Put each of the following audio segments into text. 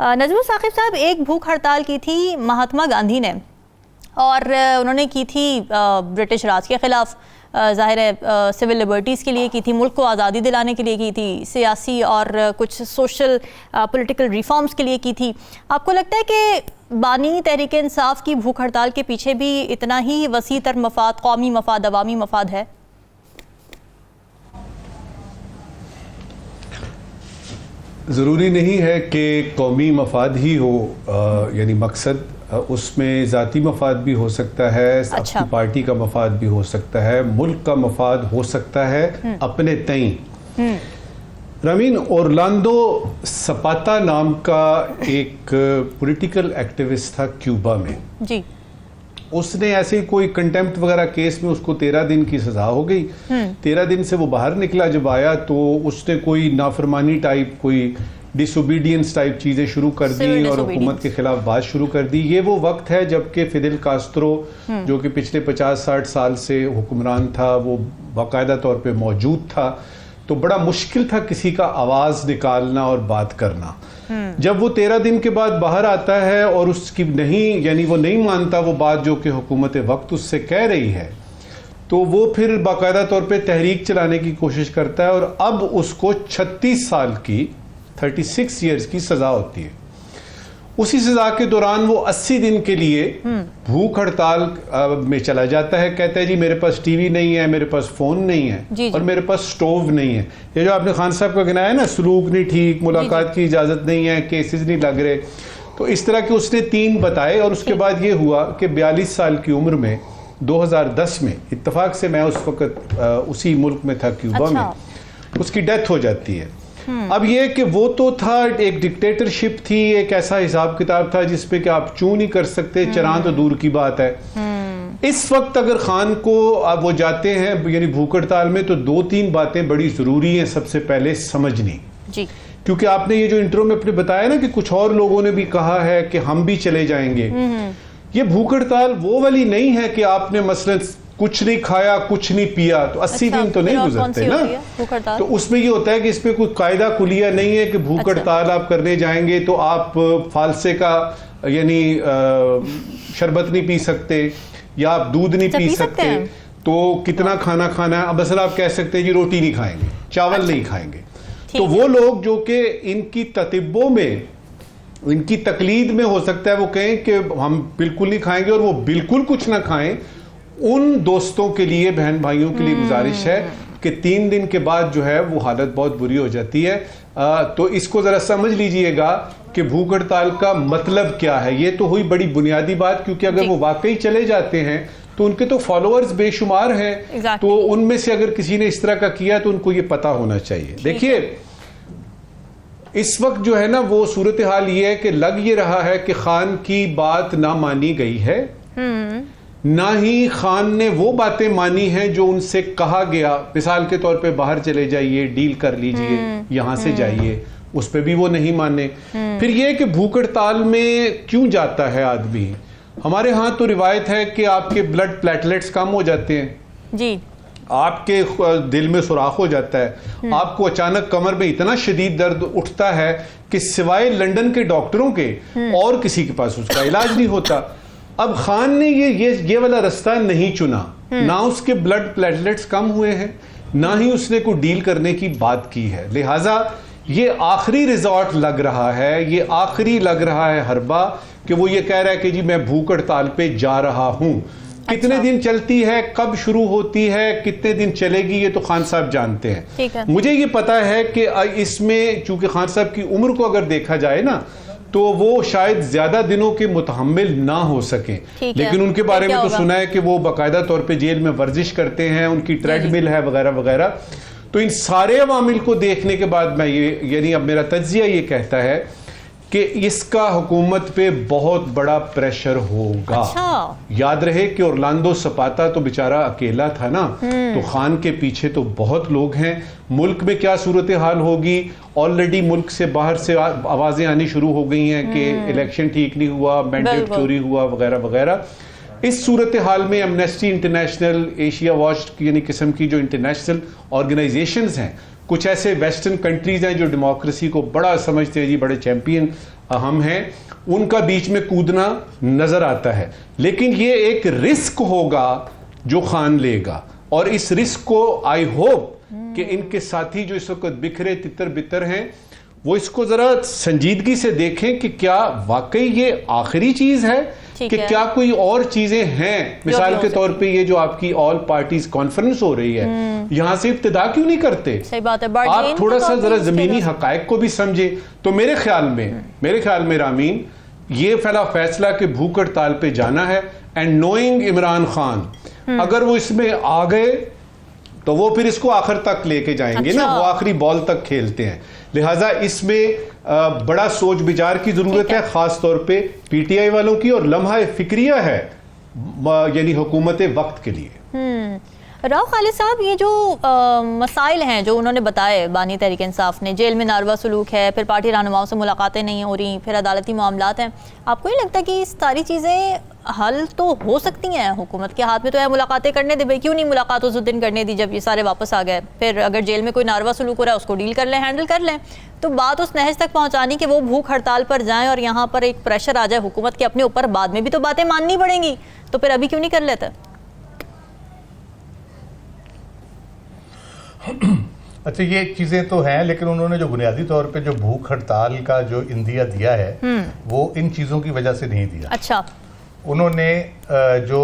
नजमुल साकिब साहब, एक भूख हड़ताल की थी महात्मा गांधी ने और उन्होंने की थी ब्रिटिश राज के ख़िलाफ़, ज़ाहिर है सिविल लिबर्टीज़ के लिए की थी, मुल्क को आज़ादी दिलाने के लिए की थी, सियासी और कुछ सोशल पॉलिटिकल रिफॉर्म्स के लिए की थी। आपको लगता है कि बानी तहरीक इंसाफ की भूख हड़ताल के पीछे भी इतना ही वसी तर मफाद, कौमी मफाद, अवामी मफाद है? ज़रूरी नहीं है कि कौमी मफाद ही हो, यानी मकसद, उसमें ज़ाती मफाद भी हो सकता है, अपनी पार्टी का मफाद भी हो सकता है, मुल्क का मफाद हो सकता है अपने तई। रमीन, ओरलांडो सपाता नाम का एक पॉलिटिकल एक्टिविस्ट था क्यूबा में जी। उसने ऐसे ही कोई कंटेम्प्ट वगैरह केस में उसको 13 दिन की सजा हो गई। 13 दिन से वो बाहर निकला, जब आया तो उसने कोई नाफरमानी टाइप, कोई डिसोबीडियंस टाइप चीज़ें शुरू कर दी और हुकूमत के खिलाफ बात शुरू कर दी। ये वो वक्त है जबकि फिदेल कास्त्रो जो कि पिछले 50-60 साल से हुक्मरान था, वो बाकायदा तौर पे मौजूद था, तो बड़ा मुश्किल था किसी का आवाज़ निकालना और बात करना। जब वो 13 दिन के बाद बाहर आता है और उसकी नहीं, यानी वो नहीं मानता वो बात जो कि हुकूमत वक्त उससे कह रही है, तो वो फिर बाकायदा तौर पे तहरीक चलाने की कोशिश करता है और अब उसको 36 साल की 36 ईयर्स की सजा होती है। उसी सजा के दौरान वो 80 दिन के लिए भूख हड़ताल में चला जाता है। कहता है जी मेरे पास टीवी नहीं है, मेरे पास फोन नहीं है जी। और मेरे पास स्टोव नहीं है। ये जो आपने खान साहब का गिनाया ना, सलूक नहीं ठीक, मुलाकात की इजाजत नहीं है, केसेस नहीं लग रहे, तो इस तरह के उसने 3 बताए। और उसके बाद ये हुआ कि 42 साल की उम्र में 2010 में इत्तेफाक से मैं उस वक्त उसी मुल्क में था, क्यूबा में, उसकी डेथ हो जाती है। अब ये कि वो तो था, एक डिक्टेटरशिप थी, एक ऐसा हिसाब किताब था जिसपे कि आप चू नहीं कर सकते, चरान तो दूर की बात है। इस वक्त अगर खान को अब वो जाते हैं यानी भूख हड़ताल में, तो 2-3 बातें बड़ी जरूरी हैं सबसे पहले समझनी जी। क्योंकि आपने ये जो इंट्रो में अपने बताया ना कि कुछ और लोगों ने भी कहा है कि हम भी चले जाएंगे। ये भूख हड़ताल वो वाली नहीं है कि आपने मसलन कुछ नहीं खाया, कुछ नहीं पिया, तो 80 दिन तो नहीं गुजरते ना। तो उसमें ये होता है कि इसमें कोई कायदा कुलिया नहीं है कि भूख हड़ताल आप करने जाएंगे तो आप फालसे का यानी शरबत नहीं पी सकते या आप दूध नहीं पी सकते, तो कितना खाना खाना है। अब असल आप कह सकते हैं जी रोटी नहीं खाएंगे, चावल नहीं खाएंगे। तो वो लोग जो कि इनकी ततिब्बों में, इनकी तकलीद में हो सकता है वो कहें कि हम बिल्कुल नहीं खाएंगे और वो बिल्कुल कुछ ना खाएं, उन दोस्तों के लिए, बहन भाइयों के लिए गुजारिश है कि 3 दिन के बाद जो है वो हालत बहुत बुरी हो जाती है। तो इसको जरा समझ लीजिएगा कि भूख हड़ताल का मतलब क्या है। ये तो हुई बड़ी बुनियादी बात, क्योंकि अगर वो वाकई चले जाते हैं तो उनके तो फॉलोअर्स बेशुमार हैं, तो उनमें से अगर किसी ने इस तरह का किया तो उनको ये पता होना चाहिए। देखिए इस वक्त जो है ना वो सूरत हाल ये है कि लग ये रहा है कि खान की बात ना मानी गई है, ना ही खान ने वो बातें मानी हैं जो उनसे कहा गया। मिसाल के तौर पे बाहर चले जाइए, डील कर लीजिए, यहां से जाइए, उस पे भी वो नहीं माने। फिर ये कि भूख हड़ताल में क्यों जाता है आदमी। हमारे यहाँ तो रिवायत है कि आपके ब्लड प्लेटलेट्स कम हो जाते हैं जी, आपके दिल में सुराख हो जाता है, आपको अचानक कमर में इतना शदीद दर्द उठता है कि सिवाय लंदन के डॉक्टरों के और किसी के पास उसका इलाज नहीं होता। अब खान ने ये वाला रास्ता नहीं चुना, ना उसके ब्लड प्लेटलेट्स कम हुए हैं, ना ही उसने कोई डील करने की बात की है। लिहाजा ये आखिरी रिजॉर्ट लग रहा है, ये आखिरी लग रहा है हरबा कि वो ये कह रहा है कि जी मैं भूख हड़ताल पे जा रहा हूं। कितने दिन चलती है, कब शुरू होती है, कितने दिन चलेगी, ये तो खान साहब जानते हैं। मुझे ये पता है कि इसमें चूंकि खान साहब की उम्र को अगर देखा जाए ना तो वो शायद ज्यादा दिनों के मुतहम्मिल ना हो सके, लेकिन उनके बारे में तो सुना है कि वो बाकायदा तौर पे जेल में वर्जिश करते हैं, उनकी ट्रेडमिल है वगैरह वगैरह। तो इन सारे अवामिल को देखने के बाद मैं ये यानी अब मेरा तज्जिया ये कहता है कि इसका हुकूमत पे बहुत बड़ा प्रेशर होगा। याद रहे कि ओरलांडो सपाता तो बेचारा अकेला था ना, तो खान के पीछे तो बहुत लोग हैं। मुल्क में क्या सूरत हाल होगी, ऑलरेडी मुल्क से बाहर से आवाजें आनी शुरू हो गई हैं कि इलेक्शन ठीक नहीं हुआ, मैंडेट चोरी हुआ वगैरह वगैरह। इस सूरत हाल में एमनेस्टी इंटरनेशनल, एशिया वॉच यानी किस्म की जो इंटरनेशनल ऑर्गेनाइजेशंस हैं, कुछ ऐसे वेस्टर्न कंट्रीज हैं जो डेमोक्रेसी को बड़ा समझते हैं जी, बड़े चैंपियन हम हैं, उनका बीच में कूदना नजर आता है। लेकिन ये एक रिस्क होगा जो खान लेगा, और इस रिस्क को आई होप कि इनके साथी जो इस वक्त बिखरे तितर बितर हैं वो इसको जरा संजीदगी से देखें कि क्या वाकई ये आखिरी चीज है कि क्या कोई और चीजें हैं। मिसाल के तौर पे ये जो आपकी ऑल पार्टीज कॉन्फ्रेंस हो रही है, यहां से इब्तिदा क्यों नहीं करते? सही बात है, आप थोड़ा सा जरा जमीनी हकायक को भी समझे। तो मेरे ख्याल में रामीन, ये फैसला कि भूख हड़ताल पे जाना है, एंड नोइंग इमरान खान, अगर वो इसमें आ गए तो वो फिर इसको आखिर तक लेके जाएंगे ना, वो आखिरी बॉल तक खेलते हैं। लिहाजा इसमें बड़ा सोच विचार की जरूरत है, खास तौर पे पीटीआई वालों की, और लम्हा फिक्रिया है यानी हुकूमत वक्त के लिए। राव खालिद साहब, ये जो मसाइल हैं जो उन्होंने बताए बानी तहरीक इंसाफ ने, जेल में नारवा सलूक है, फिर पार्टी रहनुमाओं से मुलाकातें नहीं हो रही, फिर अदालती मामलात हैं, आपको नहीं लगता कि इस सारी चीज़ें हल तो हो सकती हैं? हुकूमत के हाथ में तो है, मुलाकातें करने दे भाई, क्यों नहीं मुलाकात उस दिन करने दी जब ये सारे वापस आ गए? फिर अगर जेल में कोई नारवा सलूक हो रहा है उसको डील कर लें, हैंडल कर लें। तो बात उस नहज तक पहुँचानी कि वो भूख हड़ताल पर जाएँ और यहाँ पर एक प्रेशर आ जाए हुकूमत के अपने ऊपर, बाद में भी तो बातें माननी पड़ेंगी, तो फिर अभी क्यों नहीं कर लेते? अच्छा, ये चीज़ें तो हैं, लेकिन उन्होंने जो बुनियादी तौर पे जो भूख हड़ताल का जो इंदिया दिया है वो इन चीज़ों की वजह से नहीं दिया। अच्छा, उन्होंने जो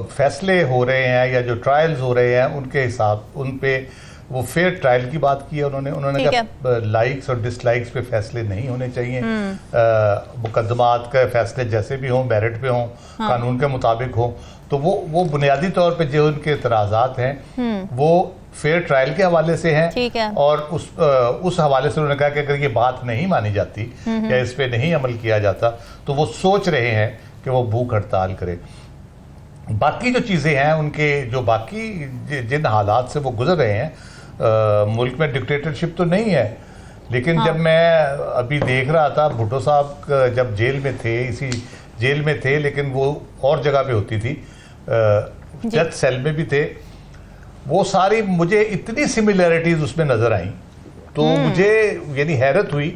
फैसले हो रहे हैं या जो ट्रायल्स हो रहे हैं उनके हिसाब, उन पे वो फेयर ट्रायल की बात की है उन्होंने कहा लाइक्स और डिसलाइक्स पे फैसले नहीं होने चाहिए, मुकदमात के फैसले जैसे भी हों, मेरिट पे हों, कानून के मुताबिक हों। तो वो बुनियादी तौर पे जो उनके एतराज़ात हैं वो फेयर ट्रायल के हवाले से हैं, और उस हवाले से उन्होंने कहा कि अगर ये बात नहीं मानी जाती या इस पे नहीं अमल किया जाता तो वो सोच रहे हैं कि वो भूख हड़ताल करे। बाकी जो चीज़ें हैं उनके, जो बाकी जिन हालात से वो गुजर रहे हैं, मुल्क में डिक्टेटरशिप तो नहीं है, लेकिन जब मैं अभी देख रहा था, भुट्टो साहब जब जेल में थे, इसी जेल में थे, लेकिन वो और जगह पे होती थी, डेथ सेल में भी थे, वो सारी मुझे इतनी सिमिलैरिटीज उसमें नजर आई, तो मुझे यानी हैरत हुई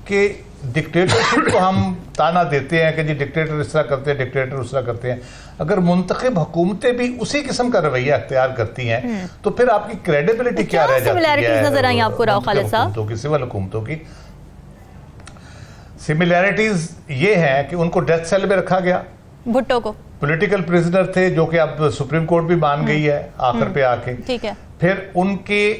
कि डिक्टेटरशिप को हम ताना देते हैं कि जी डिक्टेटर इस तरह करते हैं, डिक्टेटर उस तरह करते हैं। अगर मुंतखब हुकूमतें भी उसी किस्म का रवैया अख्तियार करती हैं तो फिर आपकी क्रेडिबिलिटी क्या रह जाती है? नजर आई आपको राव खालिद साहब? की सिविल हुकूमतों की सिमिलैरिटीज ये हैं कि उनको डेथ सेल में रखा गया, भुट्टो को पॉलिटिकल प्रिजनर थे, जो कि अब सुप्रीम कोर्ट भी मान गई है आखिर पे आके। ठीक है। फिर उनके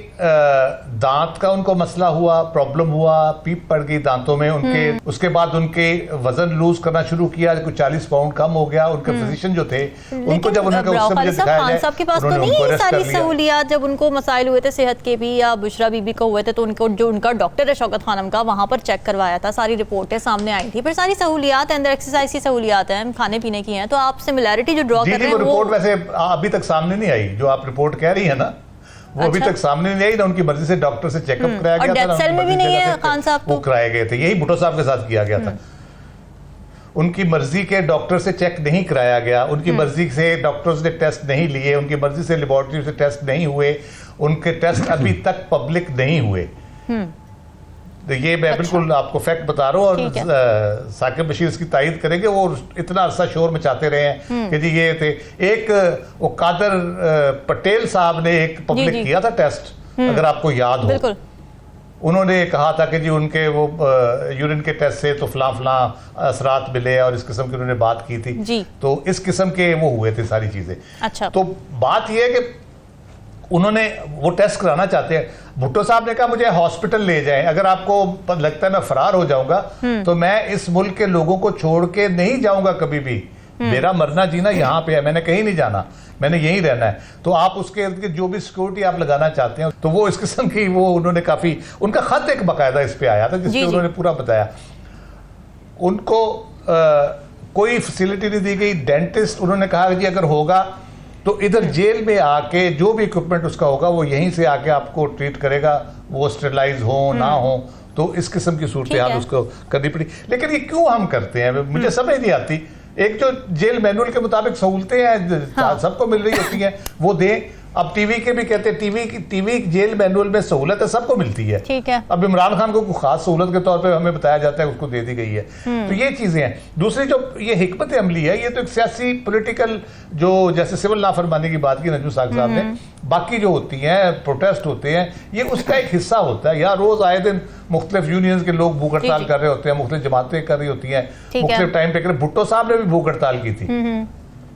दांत का उनको मसला हुआ, प्रॉब्लम हुआ, पीप पड़ गई दांतों में उनके, उसके बाद उनके वजन लूज करना शुरू किया, कुछ 40 पाउंड कम हो गया। उनके फिजिशियन जो थे उनको जब उन्होंने खान साहब के पास तो नहीं सारी सहूलियात, जब उनको मसाइल हुए थे सेहत के भी या बुशरा बीबी को हुए थे तो उनको जो उनका डॉक्टर है शौकत खानम का, वहां पर चेक करवाया था, सारी रिपोर्टें सामने आई थी, फिर सारी सहूलियात अंदर, एक्सरसाइज की सहूलियात हैं, खाने पीने की हैं। तो आप सिमिलैरिटी जो ड्रॉ कर रहे हैं वो रिपोर्ट वैसे अभी तक सामने नहीं आई, जो आप रिपोर्ट कह रही है ना वो अभी तक सामने नहीं आई ना, उनकी मर्जी से डॉक्टर से चेकअप कराया गया था, डेथ सेल में भी नहीं है खान साहब, वो कराए गए थे, यही भुट्टो साहब के साथ किया गया था। उनकी मर्जी के डॉक्टर से चेक नहीं कराया गया, उनकी मर्जी से डॉक्टर्स ने टेस्ट नहीं लिए, उनकी मर्जी से लेबोरेटरी से टेस्ट नहीं हुए, उनके टेस्ट अभी तक पब्लिक नहीं हुए। तो ये मैं बिल्कुल आपको फैक्ट बता रहा हूँ, और साकिब बशीर इसकी तायद करेंगे। वो इतना अरसा शोर मचाते रहे हैं कि जी ये थे, एक वो कादर पटेल साहब ने एक पब्लिक किया था टेस्ट, अगर आपको याद हो, उन्होंने कहा था कि जी उनके वो यूरिन के टेस्ट से तो फलां असरात मिले और इस किस्म की उन्होंने बात की थी। तो इस किस्म के वो हुए थे सारी चीजें। अच्छा। तो बात यह है कि उन्होंने वो टेस्ट कराना चाहते हैं। भुट्टो साहब ने कहा मुझे हॉस्पिटल ले जाएं, अगर आपको लगता है मैं फरार हो जाऊंगा तो मैं इस मुल्क के लोगों को छोड़ के नहीं जाऊंगा कभी भी, मेरा मरना जीना यहाँ पे है, मैंने कहीं नहीं जाना, मैंने यहीं रहना है। तो आप उसके इर्द गिर्द जो भी सिक्योरिटी आप लगाना चाहते हैं, तो वो इस किस्म की वो उन्होंने काफी, उनका खत एक बाकायदा इस पे आया था जिसमें उन्होंने पूरा बताया। उनको कोई फैसिलिटी नहीं दी गई। डेंटिस्ट उन्होंने कहा कि अगर होगा तो इधर जेल में आके जो भी इक्विपमेंट उसका होगा वो यहीं से आके आपको ट्रीट करेगा, वो स्टेरलाइज हो ना हो। तो इस किस्म की सूरत हाल उसको करनी पड़ी। लेकिन ये क्यों हम करते हैं मुझे समझ नहीं आती। एक जो जेल मैनुअल के मुताबिक सहूलतें हैं सबको मिल रही होती हैं वो दें, अब टीवी के भी कहते हैं, टीवी जेल मैनुअल में सहूलत है, सबको मिलती है। ठीक है। अब इमरान खान को कोई खास सहूलत के तौर पे हमें बताया जाता है उसको दे दी गई है। तो ये चीजें हैं। दूसरी जो ये हिकमत अमली है, ये तो एक सियासी पॉलिटिकल, जो जैसे सिविल नाफरमानी की बात की नजमी साहब ने, बाकी जो होती हैं प्रोटेस्ट होते हैं, ये उसका एक हिस्सा होता है। यहाँ रोज आए दिन मुख्तलिफ यूनियंस के लोग भूख हड़ताल कर रहे होते हैं, मुख्तलिफ जमातें कर रही होती हैं, मुख्तलिफ टाइम पे कर। भुट्टो साहब ने भी भूख हड़ताल की थी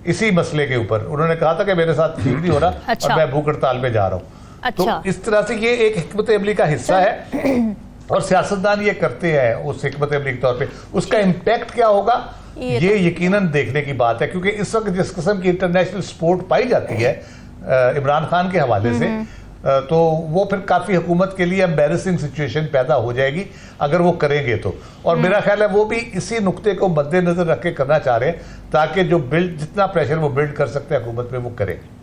इसी मसले के ऊपर। उन्होंने कहा था कि मेरे साथ ठीक नहीं हो रहा और मैं भूख हड़ताल पे जा रहा हूँ। तो इस तरह से ये एक हिकमत अमली का हिस्सा है और सियासतदान ये करते हैं उस हिकमत अमली के तौर पे। उसका इम्पैक्ट क्या होगा ये यकीनन देखने की बात है, क्योंकि इस वक्त जिस किस्म की इंटरनेशनल सपोर्ट पाई जाती है इमरान खान के हवाले से, तो वो फिर काफ़ी हुकूमत के लिए एम्बैरेसिंग सिचुएशन पैदा हो जाएगी अगर वो करेंगे तो। और मेरा ख्याल है वो भी इसी नुक्ते को मद्देनजर रख के करना चाह रहे हैं, ताकि जो बिल्ड जितना प्रेशर वो बिल्ड कर सकते हैं हुकूमत पे वो करें।